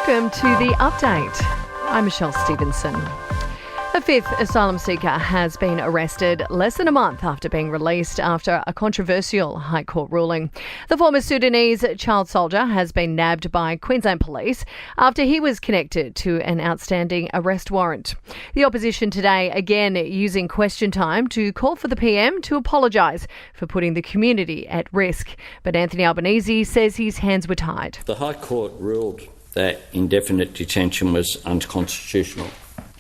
Welcome to the update. I'm Michelle Stevenson. A fifth asylum seeker has been arrested less than a month after being released after a controversial High Court ruling. The former Sudanese child soldier has been nabbed by Queensland Police after he was connected to an outstanding arrest warrant. The opposition today again using question time to call for the PM to apologise for putting the community at risk. But Anthony Albanese says his hands were tied. The High Court ruled that indefinite detention was unconstitutional.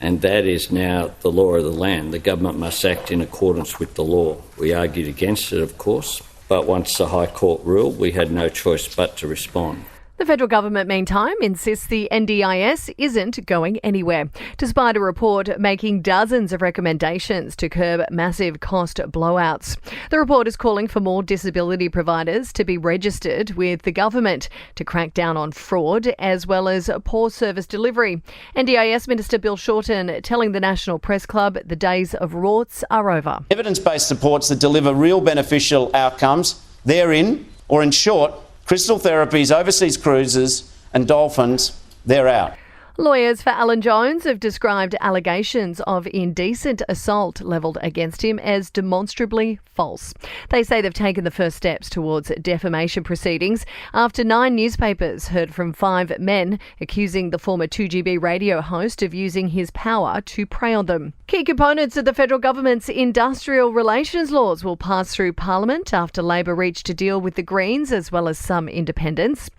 And that is now the law of the land. The government must act in accordance with the law. We argued against it, of course, but once the High Court ruled, we had no choice but to respond. The federal government, meantime, insists the NDIS isn't going anywhere, despite a report making dozens of recommendations to curb massive cost blowouts. The report is calling for more disability providers to be registered with the government to crack down on fraud as well as poor service delivery. NDIS Minister Bill Shorten telling the National Press Club the days of rorts are over. Evidence-based supports that deliver real beneficial outcomes, they're in, or in short, crystal therapies, overseas cruises and dolphins, they're out. Lawyers for Alan Jones have described allegations of indecent assault levelled against him as demonstrably false. They say they've taken the first steps towards defamation proceedings after 9 newspapers heard from 5 men accusing the former 2GB radio host of using his power to prey on them. Key components of the federal government's industrial relations laws will pass through Parliament after Labor reached a deal with the Greens as well as some independents.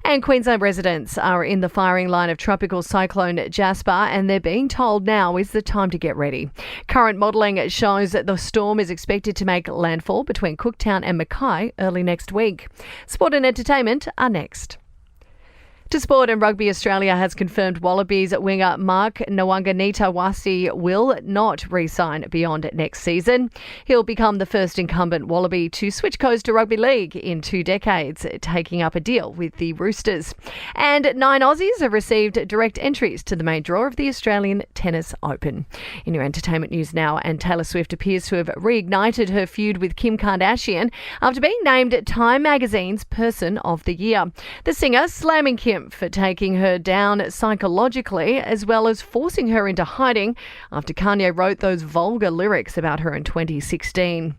And Queensland residents are in the firing line of tropical cyclone Jasper, and they're being told now is the time to get ready. Current modelling shows that the storm is expected to make landfall between Cooktown and Mackay early next week. Sport and entertainment are next. To sport, and Rugby Australia has confirmed Wallabies winger Mark Nwanganita-Wasi will not re-sign beyond next season. He'll become the first incumbent Wallaby to switch coast to rugby league in 2 decades, taking up a deal with the Roosters. And 9 Aussies have received direct entries to the main draw of the Australian Tennis Open. In your entertainment news now, and Taylor Swift appears to have reignited her feud with Kim Kardashian after being named Time Magazine's Person of the Year. The singer slamming Kim for taking her down psychologically as well as forcing her into hiding after Kanye wrote those vulgar lyrics about her in 2016.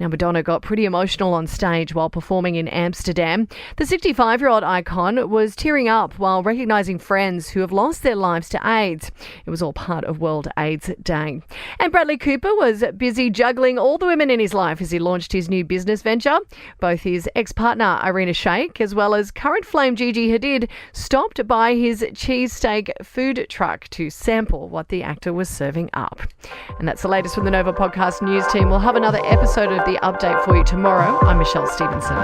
Now, Madonna got pretty emotional on stage while performing in Amsterdam. The 65-year-old icon was tearing up while recognising friends who have lost their lives to AIDS. It was all part of World AIDS Day. And Bradley Cooper was busy juggling all the women in his life as he launched his new business venture. Both his ex-partner Irina Shayk as well as current flame Gigi Hadid stopped by his cheesesteak food truck to sample what the actor was serving up. And that's the latest from the Nova Podcast News team. We'll have another episode of The Update for you tomorrow. I'm Michelle Stevenson.